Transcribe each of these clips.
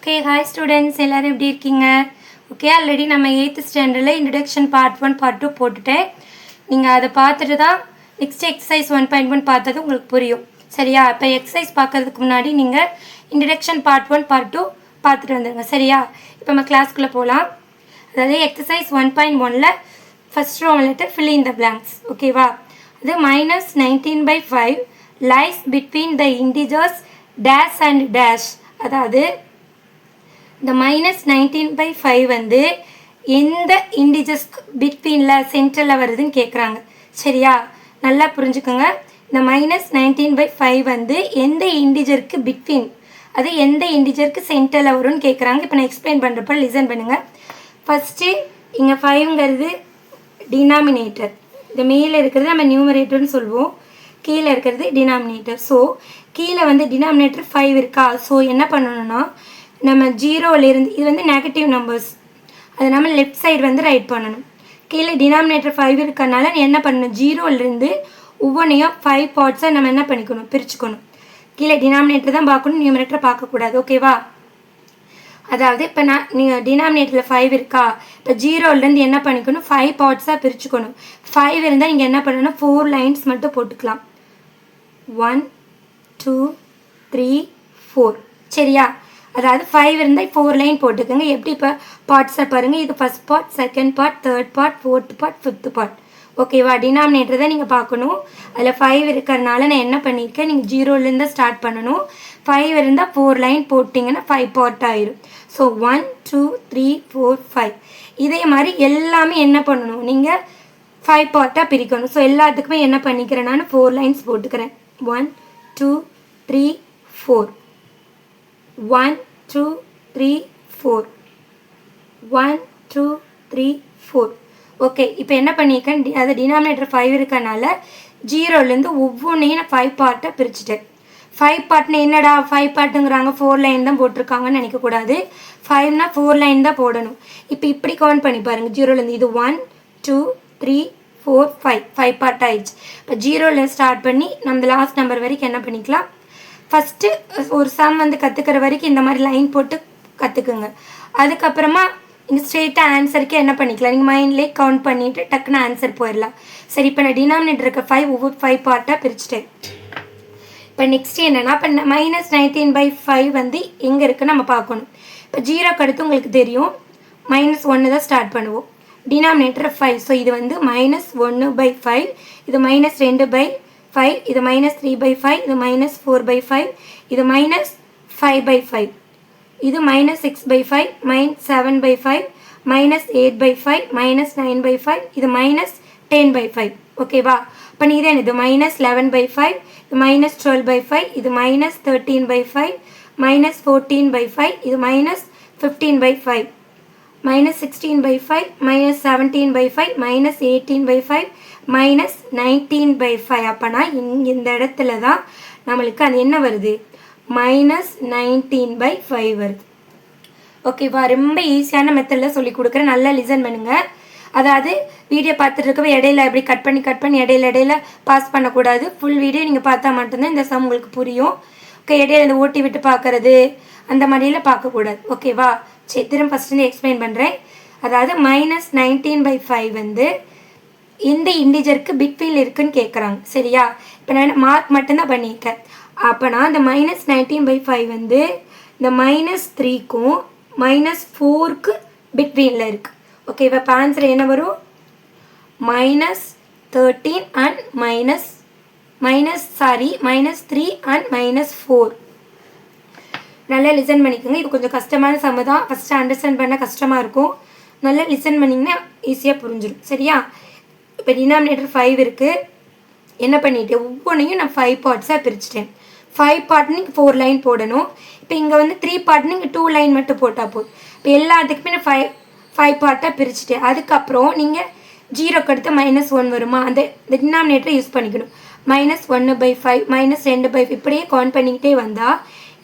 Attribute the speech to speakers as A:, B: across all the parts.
A: Okay, hi students, எல்லாரும் எப்படி இருக்கீங்க? Okay, ஆல்ரெடி நம்ம 8th ஸ்டாண்டர்ட்ல இன்ட்ரோடக்ஷன் பார்ட் 1 பார்ட் 2 போட்டுட்டேன். நீங்க அதை பார்த்துட்டு தான் நெக்ஸ்ட் எக்ஸசைஸ் 1.1 பார்த்தது உங்களுக்கு புரியும். சரியா? இப்போ எக்ஸசைஸ் பார்க்கறதுக்கு முன்னாடி நீங்க இன்ட்ரோடக்ஷன் பார்ட் 1 பார்ட் 2 பார்த்துட்டு வந்துருங்க. சரியா? இப்போ நம்ம கிளாஸ்க்குள்ள போலாம். அதாவது எக்ஸசைஸ் 1.1ல first row letter fill in the blanks. ஓகேவா? அது -19/5 lies between the integers dash and dash. அதாவது இந்த -19/5 வந்து எந்த இன்டிஜர்ஸ் பிட்வீனில் சென்டரில் வருதுன்னு கேட்குறாங்க. சரியா? நல்லா புரிஞ்சுக்கோங்க. இந்த -19/5 வந்து எந்த இன்டிஜருக்கு பிட்வீன், அது எந்த இன்டிஜருக்கு சென்டரில் வரும்னு கேட்குறாங்க. இப்போ நான் எக்ஸ்பிளைன் பண்ணுறப்ப லிசன் பண்ணுங்கள். ஃபஸ்ட்டு இங்கே 5ங்கிறது டினாமினேட்டர், இந்த மேலே இருக்கிறது நம்ம நியூமரேட்டர்னு சொல்லுவோம், கீழே இருக்கிறது டினாமினேட்டர். ஸோ கீழே வந்து டினாமினேட்டர் 5 இருக்கா. ஸோ என்ன பண்ணணும்னா நம்ம ஜீரோலேருந்து, இது வந்து நெகட்டிவ் நம்பர்ஸ், அது நம்ம லெஃப்ட் சைடு வந்து ரைட் பண்ணணும். கீழே டினாமினேட்டர் 5 இருக்கறனால என்ன பண்ணணும், ஜீரோலேருந்து ஒவ்வொன்றையும் 5 பார்ட்ஸாக நம்ம என்ன பண்ணிக்கணும், பிரிச்சுக்கணும். கீழே டினாமினேட்டர் தான் பார்க்கணும், நியூமரேட்டரை பார்க்கக்கூடாது. ஓகேவா? அதாவது இப்போ நீங்கள் டினாமினேட்டரில் 5 இருக்கா, இப்போ ஜீரோலேருந்து என்ன பண்ணிக்கணும், 5 பார்ட்ஸாக பிரிச்சுக்கணும். 5 இருந்தால் நீங்கள் என்ன பண்ணணும், 4 லைன்ஸ் மட்டும் போட்டுக்கலாம். 1 2 3 4. சரியா? அதாவது 5 இருந்தால் 4 லைன் போட்டுக்கோங்க. எப்படி இப்போ பார்ட்ஸை பாருங்கள், இது first part, second part, third part, fourth part, fifth part. ஓகேவா? டினாமினேட்டர் தான் நீங்கள் பார்க்கணும். அதில் 5 இருக்கிறனால நான் என்ன பண்ணியிருக்கேன், நீங்கள் ஜீரோலேருந்து ஸ்டார்ட் பண்ணணும். 5 இருந்தால் 4 லைன் போட்டிங்கன்னா 5 பார்ட் ஆயிரும். ஸோ 1 2 3 4 5. இதே மாதிரி எல்லாமே என்ன பண்ணணும், நீங்கள் 5 பார்ட்டாக பிரிக்கணும். ஸோ எல்லாத்துக்குமே என்ன பண்ணிக்கிறேன், நான் 4 லைன்ஸ் போட்டுக்கிறேன். 1 2 3 4, 1 2 3 4, 1 2 3 4. ஓகே, இப்போ என்ன பண்ணியிருக்கேன், அது டினாமினேட்டர் 5 இருக்கனால ஜீரோலேருந்து ஒவ்வொன்றையும் நான் 5 பார்ட்டாக பிரிச்சுட்டேன். 5 பார்ட்னு என்னடா 5 பார்ட்டுங்கிறாங்க, 4 லைன் தான் போட்டிருக்காங்கன்னு நினைக்கக்கூடாது. 5னா 4 லைன் தான் போடணும். இப்போ இப்படி கவுண்ட் பண்ணி பாருங்கள். ஜீரோலேருந்து இது 1 2 3 4 5 பார்ட் ஆயிடுச்சு. இப்போ ஜீரோலேருந்து ஸ்டார்ட் பண்ணி நம்ம லாஸ்ட் நம்பர் வரைக்கும் என்ன பண்ணிக்கலாம், ஃபஸ்ட்டு ஒரு சம் வந்து கற்றுக்கிற வரைக்கும் இந்த மாதிரி லைன் போட்டு கற்றுக்குங்க. அதுக்கப்புறமா நீங்கள் ஸ்ட்ரெயிட்டாக ஆன்சருக்கே என்ன பண்ணிக்கலாம், நீங்கள் மைண்ட்லேயே கவுண்ட் பண்ணிவிட்டு டக்குன்னு ஆன்சர் போயிடலாம். சரி, இப்போ நான் டினாமினேட்டர் இருக்க 5 ஒவ்வொரு 5 பார்ட்டாக பிரிச்சுட்டேன். இப்போ நெக்ஸ்ட்டு என்னென்னா, இப்போ -19/5 வந்து எங்கே இருக்குன்னு நம்ம பார்க்கணும். இப்போ ஜீரோக்கு அடுத்து உங்களுக்கு தெரியும் -1 தான் ஸ்டார்ட் பண்ணுவோம். டினாமினேட்டர் 5. ஸோ இது வந்து -1/5, இது -2/5, இது -3/5, இது -4/5, இது -5/5, இது -6/5, -7/5, -8/5, -9/5, இது -10/5. ஓகேவா? இப்போ இது என்னது, -11/5, இது -12/5, இது -13/5, -14/5, இது -15/5, -16/5, -17/5, -18/5, -19/5. அப்போனா இந்த இடத்துல தான் நம்மளுக்கு அது என்ன வருது, -19/5 வருது. ஓகேவா? ரொம்ப ஈஸியான மெத்தடில் சொல்லி கொடுக்குறேன், நல்லா லிசன் பண்ணுங்கள். அதாவது வீடியோ பார்த்துட்டு இருக்கவே இடையில எப்படி கட் பண்ணி இடையில பாஸ் பண்ணக்கூடாது. ஃபுல் வீடியோ நீங்கள் பார்த்தா மட்டும்தான் இந்த சம் உங்களுக்கு புரியும். ஓகே, இடையில இந்த ஓட்டி விட்டு பார்க்குறது அந்த மாதிரிலாம் பார்க்கக்கூடாது. ஓகேவா? சரி, திரும்ப ஃபஸ்ட்டு எக்ஸ்பிளைன் பண்ணுறேன். அதாவது -19/5 வந்து எந்த இன்டிஜருக்கு பிட்வீனில் இருக்குன்னு கேட்குறாங்க. சரியா? இப்போ நான் மார்க் மட்டும்தான் பண்ணியிருக்கேன். அப்போனா இந்த -19/5 வந்து இந்த -3க்கும் -4க்கு பிட்வீனில் இருக்குது. ஓகேவா? இப்போ ஆன்சர் என்ன வரும், -13 அண்ட் -3 அண்ட் -4. நல்லா லிசன் பண்ணிக்கோங்க. இது கொஞ்சம் கஷ்டமான சம் தான், ஃபஸ்ட்டு அண்டர்ஸ்டாண்ட் பண்ண கஷ்டமாக இருக்கும். நல்லா லிசன் பண்ணிங்கன்னா ஈஸியாக புரிஞ்சிடும். சரியா? இப்போ டினாமினேட்டர் 5 இருக்குது. என்ன பண்ணிவிட்டு ஒவ்வொன்றையும் நான் 5 பார்ட்ஸாக பிரிச்சுட்டேன். 5 பார்ட்னு 4 லைன் போடணும். இப்போ இங்கே வந்து 3 பார்ட்னு இங்கே 2 லைன் மட்டும் போட்டால் போதும். இப்போ எல்லாத்துக்குமே நான் 5 பார்ட்டாக பிரிச்சுட்டேன். அதுக்கப்புறம் நீங்கள் ஜீரோக்கு அடுத்து -1 வருமா, அந்த டினாமினேட்டரை யூஸ் பண்ணிக்கணும். -1/5, -2/5 இப்படியே கவுண்ட் பண்ணிக்கிட்டே வந்தால்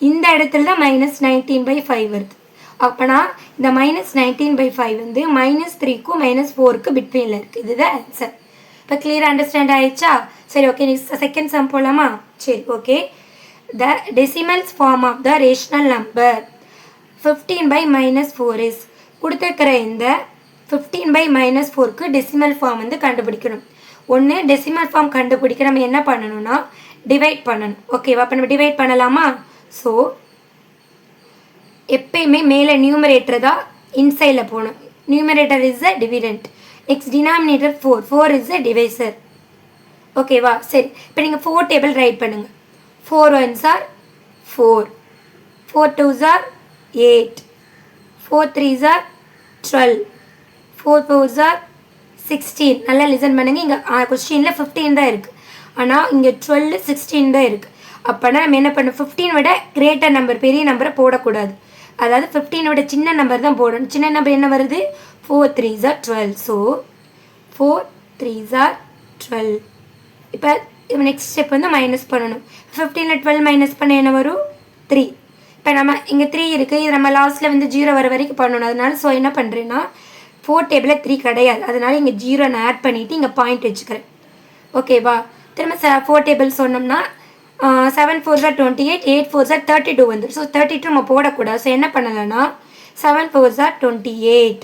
A: இந்த இடத்துல தான் -19/5 வருது. அப்போனா இந்த -19/5 வந்து -3க்கும் -4க்கு பிட்வீனில் இருக்குது. இதுதான் ஆன்சர். இப்போ கிளியராக அண்டர்ஸ்டாண்ட் ஆயிடுச்சா? சரி, ஓகே, நெக்ஸ்ட் செகண்ட் சம் போகலாமா? சரி, okay. The decimals form of the rational number 15/-4 is கொடுத்துருக்கிற இந்த 15/-4க்கு டெசிமல் ஃபார்ம் வந்து கண்டுபிடிக்கணும். ஒன்று டெசிமல் ஃபார்ம் கண்டுபிடிக்க நம்ம என்ன பண்ணணும்னா டிவைட் பண்ணணும். ஓகேவா? அப்போ நம்ம டிவைட் பண்ணலாமா? ஸோ எப்பயுமே மேலே நியூமரேட்டர் தான் இன்சைடில் போகணும். Numerator is a dividend. Next denominator 4 is a divisor. ஓகேவா? சரி, இப்போ நீங்கள் 4 டேபிள் ரைட் பண்ணுங்கள். 4 1s are 4, 4 2s are 8, 4 3s are 12, 4 4s are 16. நல்லா லிசன் பண்ணுங்கள். இங்கே கொஸ்டினில் 15 தான் இருக்குது, ஆனால் இங்கே 12 16 தான் இருக்குது. அப்போனா நம்ம என்ன பண்ணணும், 15 விட கிரேட்டர் நம்பர் பெரிய நம்பரை போடக்கூடாது. அதாவது 15 விட சின்ன நம்பர் தான் போடணும். சின்ன நம்பர் என்ன வருது? 4 3s are 12. So 4 3s are 12. இப்போ நெக்ஸ்ட் ஸ்டெப் வந்து மைனஸ் பண்ணணும். 15ல் 12 மைனஸ் பண்ண என்ன வரும்? 3. இப்போ நம்ம இங்கே 3 இருக்குது, இது நம்ம லாஸ்ட்டில் வந்து 0 வர வரைக்கும் பண்ணணும். அதனால ஸோ என்ன பண்ணுறேன்னா 4 டேபிளில் 3 கிடையாது, அதனால இங்கே 0 நான் ஆட் பண்ணிவிட்டு இங்கே பாயிண்ட் வச்சுக்கிறேன். ஓகேவா? திரும்ப 4 டேபிள் சொன்னோம்னா 7 4s are 28, 8 4s are 32 வந்துடும். ஸோ 32 நம்ம போடக்கூடாது. ஸோ என்ன பண்ணலாம்னா 7 4s are 28.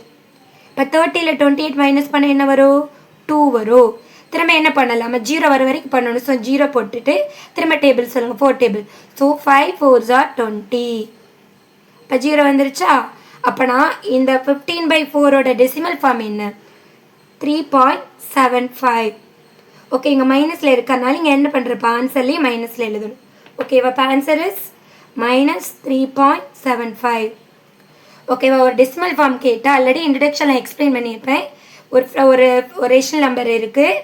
A: இப்போ 30ல் 28 மைனஸ் பண்ண என்ன வரும்? 2 வரும். திரும்ப என்ன பண்ணலாம், நம்ம 0 வர வரைக்கும் பண்ணணும். ஸோ 0 போட்டுட்டு திரும்ப டேபிள் சொல்லுங்கள், 4 டேபிள். So 5 4s are 20. இப்போ 0 வந்துருச்சா? அப்போனா இந்த 15/4ஓட டெசிமல் ஃபார்ம் என்ன? 3.75. ஓகே, இங்கே மைனஸில் இருக்கிறதுனால இங்கே என்ன பண்ணுறப்ப ஆன்சர்லேயே மைனஸில் எழுதணும். ஓகேவா? இப்போ ஆன்சர் இஸ் -3.75. ஓகேவா? ஒரு டெசிமல் ஃபார்ம் கேட்டால் ஆல்ரெடி இன்ட்ரடக்ஷனில் எக்ஸ்பிளைன் பண்ணியிருப்பேன். ஒரு ரேஷனல் நம்பர் இருக்குது,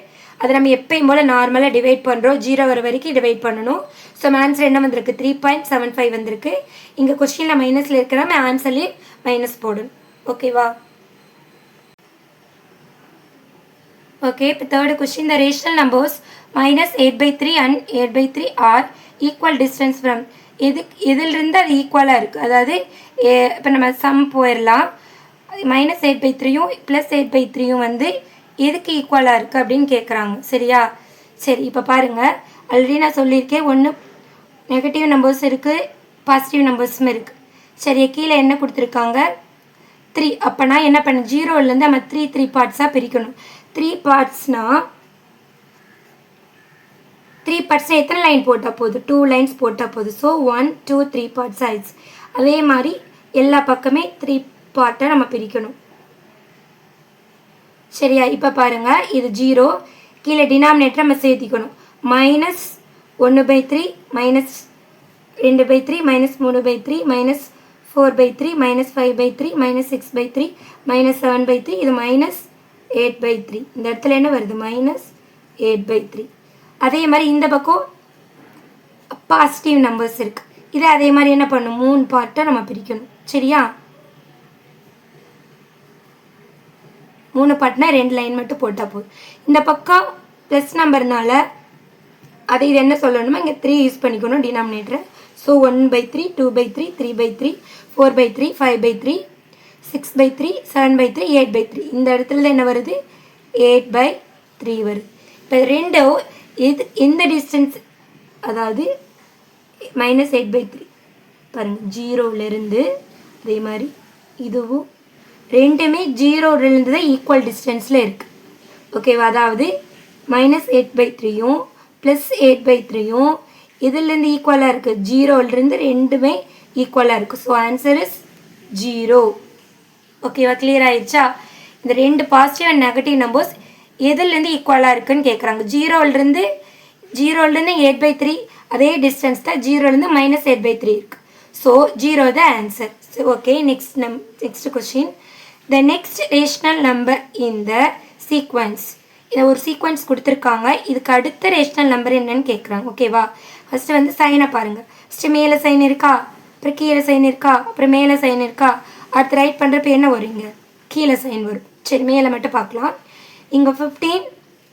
A: அதை நம்ம எப்பயும் போல் நார்மலாக டிவைட் பண்ணுறோம். 0 வர வரைக்கும் டிவைட் பண்ணணும். ஸோ ஆன்சர் என்ன வந்திருக்கு? 3.75 வந்திருக்கு. இங்கே கொஸ்டினில் மைனஸில் இருக்கிற நம்ம ஆன்சர்லேயே மைனஸ் போடணும். ஓகேவா? ஓகே, இப்போ third question. The rational numbers -8/3 and 8/3 are equal distance from. இதிலிருந்து அது ஈக்குவலாக இருக்குது. அதாவது இப்போ நம்ம சம் போயிடலாம். -8/3யும் +8/3யும் வந்து எதுக்கு ஈக்குவலாக இருக்குது அப்படின்னு கேட்குறாங்க. சரியா? சரி, இப்போ பாருங்கள், ஆல்ரெடி நான் சொல்லியிருக்கேன், ஒன்று நெகட்டிவ் நம்பர்ஸ் இருக்குது, பாசிட்டிவ் நம்பர்ஸும் இருக்குது. சரியா? கீழே என்ன கொடுத்துருக்காங்க? 3. அப்போனா என்ன பண்ண, 0லேருந்து நம்ம 3 பார்ட்ஸாக பிரிக்கணும். 3 பார்ட்ஸ்னால் 3 பார்ட்ஸ்னால் எத்தனை லைன் போட்டால் போகுது? 2 லைன்ஸ் போட்டால் போகுது. ஸோ 1 2 3 பார்ட்ஸ் ஆயிடுச்சு. அதே மாதிரி எல்லா பக்கமே 3 பார்ட்டை நம்ம பிரிக்கணும். சரியா? இப்போ பாருங்கள், இது 0, கீழே டினாமினேட்டர் நம்ம சேர்த்திக்கணும். -1/3 -2/3 -3/3 -4/3 -5/3 -6/3 -7/3, இது -8/3. இந்த இடத்துல என்ன வருது? -8/3. அதே மாதிரி இந்த பக்கம் பாசிட்டிவ் நம்பர்ஸ் இருக்குது. இது அதே மாதிரி என்ன பண்ணணும்? 3 பார்ட்டை நம்ம பிரிக்கணும். சரியா? 3 பார்ட்னா 2 லைன் மட்டும் போட்டால் போதும். இந்த பக்கம் ப்ளஸ் நம்பர்னால அது இது என்ன சொல்லணுமோ இங்கே 3 யூஸ் பண்ணிக்கணும் டினாமினேட்டரை. ஸோ 1/3 2/3 3/3 4/3 5/3 6/3 7/3 8/3. இந்த இடத்துல என்ன வருது? 8/3 வருது. இப்போ ரெண்டும் எந்த டிஸ்டன்ஸ், அதாவது -8/3 பாருங்கள், 0லேருந்து அதே மாதிரி இதுவும் ரெண்டுமே 0லேருந்து தான் ஈக்குவல் டிஸ்டன்ஸில் இருக்குது. ஓகேவா? அதாவது -8/3யும் +8/3யும் இதுலேருந்து ஈக்குவலாக இருக்குது. 0லேருந்து ரெண்டுமே ஈக்குவலாக இருக்குது. So answer is 0. ஓகேவா? கிளியர் ஆயிடுச்சா? இந்த 2 பாசிட்டிவ் அண்ட் நெகட்டிவ் நம்பர்ஸ் எதுலேருந்து ஈக்குவலாக இருக்குன்னு கேட்குறாங்க. 0லேருந்து 8/3 அதே டிஸ்டன்ஸ் தான், 0லேருந்து -8/3 இருக்குது. ஸோ 0 தான் answer. Okay, next question. The next rational number in the sequence. இதை ஒரு சீக்வன்ஸ் கொடுத்துருக்காங்க, இதுக்கு அடுத்த ரேஷனல் நம்பர் என்னன்னு கேட்குறாங்க. ஓகேவா? ஃபஸ்ட்டு வந்து சைனை பாருங்கள். ஃபஸ்ட்டு மேலே சைன் இருக்கா, அப்புறம் கீழே சைன் இருக்கா, அப்புறம் மேலே சைன் இருக்கா, அடுத்து ரைட் பண்ணுறப்ப என்ன வருங்க? கீழே சைன் வரும். சரி, மேலே மட்டும் பார்க்கலாம். இங்கே 15,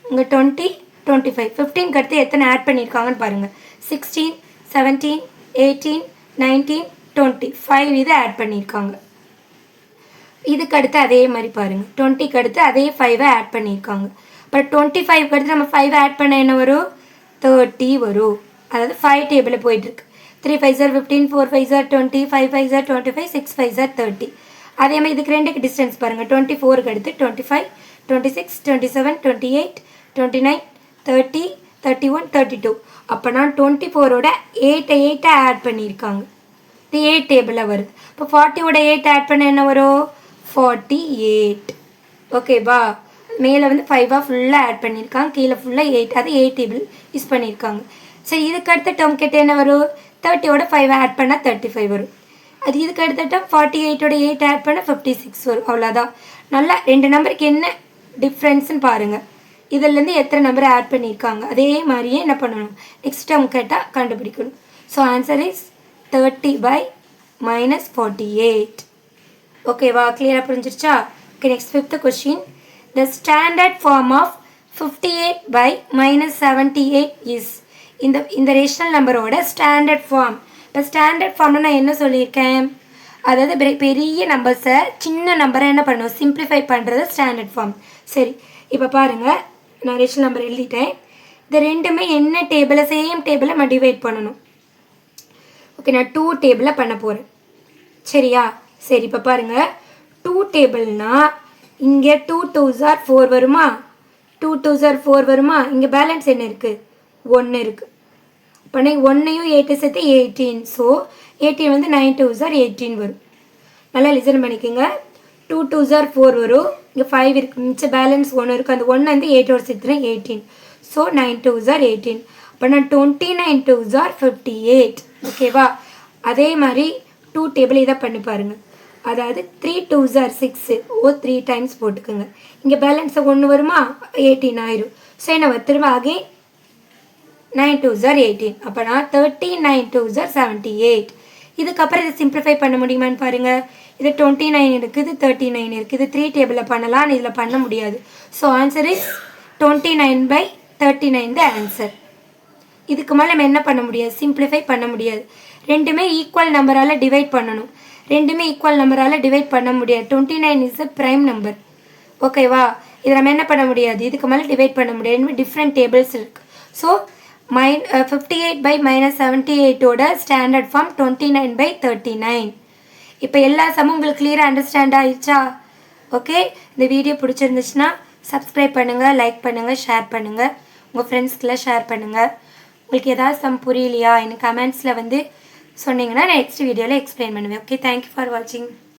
A: இங்கே 20 25. 15க்கு அடுத்து எத்தனை ஆட் பண்ணியிருக்காங்கன்னு பாருங்கள். 16 17 18 19 20 5 இதை ஆட் பண்ணியிருக்காங்க. இதுக்கு அடுத்து அதே மாதிரி பாருங்கள், 20க்கு அடுத்து அதே 5 ஆட் பண்ணியிருக்காங்க. அப்புறம் 25க்கு அடுத்து நம்ம 5 ஆட் பண்ண என்ன வரும்? 30 வரும். அதாவது 5 டேபிளில் போயிட்டுருக்கு. 3 5s are 15, 4 5s are 20, 5 5s are 25, 6 5s are 30. அதே மாதிரி இதுக்கு ரெண்டுக்கு டிஸ்டன்ஸ் பாருங்கள். 24க்கு அடுத்து 25, 26, 27, 28, 29, 30, 31, 32. அப்போ நான் 24ஓட 8 ஆட் பண்ணியிருக்காங்க. இது 8 டேபிளில் வருது. இப்போ 40ஓட 8 ஆட் பண்ண என்ன வரும்? 48. ஓகேவா? மேலே வந்து 5 ஃபுல்லாக ஆட் பண்ணியிருக்காங்க, கீழே ஃபுல்லாக 8. அது 8 டேபிள் யூஸ் பண்ணியிருக்காங்க. சரி, இதுக்கு அடுத்த டேர்ம் கேட்ட என்ன வரும்? 30ஓட 5 ஆட் பண்ணால் 35 வரும். அது இதுக்கு அடுத்த டேர்ம் 48ஓட 8 ஆட் பண்ணால் 56 வரும். அவ்வளோதான். நல்லா ரெண்டு நம்பருக்கு என்ன டிஃப்ரென்ஸ்னு பாருங்கள். இதிலேருந்து எத்தனை நம்பர் ஆட் பண்ணியிருக்காங்க அதே மாதிரியே என்ன பண்ணணும்? நெக்ஸ்ட் டேர்ம் கேட்டால் கண்டுபிடிக்கணும். So answer is 30 by -48. ஓகேவா? கிளியராக புரிஞ்சிருச்சா? Okay, next 5th question. The standard form of 58 by -78 is. இந்த ரேஷனல் நம்பரோட ஸ்டாண்டர்ட் ஃபார்ம். இப்போ ஸ்டாண்டர்ட் ஃபார்ம்னு நான் என்ன சொல்லியிருக்கேன்? அதாவது பெரிய நம்பர்ஸை சின்ன நம்பரை என்ன பண்ணணும்? சிம்பிளிஃபை பண்ணுறது ஸ்டாண்டர்ட் ஃபார்ம். சரி, இப்போ பாருங்கள், நான் ரேஷனல் நம்பர் எழுதிட்டேன். இது ரெண்டுமே என்ன டேபிளை சேம் டேபிளை நம்ம டிவைட் பண்ணணும். ஓகே, நான் 2 டேபிளை பண்ண போகிறேன். சரியா? சரி, இப்போ பாருங்கள், 2 டேபிள்னால் இங்கே 2 2s are 4 வருமா? 2 2s are 4 வருமா? இங்கே பேலன்ஸ் என்ன இருக்குது? 1 இருக்குது. இப்போ 1ஐயும் 8 சேர்த்து 18. ஸோ 18 வந்து 9 2s are 18 வரும். நல்லா லிசன் பண்ணிக்கோங்க. 2 2s are 4 வரும். இங்கே 5 இருக்குது, மிச்சம் பேலன்ஸ் 1 இருக்குது. அந்த 1 வந்து 8ஓட சேர்த்துனா 18. So 9 2s are 18. அப்போ நான் 29 2s are 58. ஓகேவா? அதே மாதிரி 2 டேபிள் இதை பண்ணி பாருங்கள். அதாவது 3 2s are 6. 3 டைம்ஸ் போட்டுக்கோங்க. இங்கே பேலன்ஸை 1 வருமா? 18 ஆயிரும். ஸோ என்ன திரும்ப ஆகி 9 2s are 18. அப்போ நான் 39 2s are 78. இதுக்கப்புறம் இதை சிம்பிளிஃபை பண்ண முடியுமான்னு பாருங்கள். இது 29 இருக்குது, 39 இருக்குது. இது 3 டேபிளில் பண்ணலாம், இதில் பண்ண முடியாது. So answer is 29 by 39 the answer. இதுக்கு மேலே நம்ம என்ன பண்ண முடியாது? சிம்பிளிஃபை பண்ண முடியாது. ரெண்டுமே ஈக்குவல் நம்பரால் டிவைட் பண்ணணும். ரெண்டுமே ஈக்குவல் நம்பரால் டிவைட் பண்ண முடியாது. 29 இஸ் அ ப்ரைம் நம்பர். ஓகேவா? இதை நம்ம என்ன பண்ண முடியாது? இதுக்கு மேலே டிவைட் பண்ண முடியாது. டிஃப்ரெண்ட் டேபிள்ஸ் இருக்குது. ஸோ 58 by -78ஓட ஸ்டாண்டர்ட் ஃபார்ம் 29 by 39. இப்போ எல்லா சமம் உங்களுக்கு கிளியராக அண்டர்ஸ்டாண்ட் ஆயிடுச்சா? ஓகே, இந்த வீடியோ பிடிச்சிருந்துச்சுன்னா சப்ஸ்கிரைப் பண்ணுங்கள், லைக் பண்ணுங்கள், ஷேர் பண்ணுங்கள், உங்கள் ஃப்ரெண்ட்ஸ்க்கெல்லாம் ஷேர் பண்ணுங்கள். உங்களுக்கு ஏதாவது சம் புரியலையா எனக்கு கமெண்ட்ஸில் வந்து சொன்னீங்கன்னா நான் நெக்ஸ்ட் வீடியோவில் எக்ஸ்பிளைன் பண்ணுவேன். ஓகே, தேங்க்யூ ஃபார் வாட்சிங்.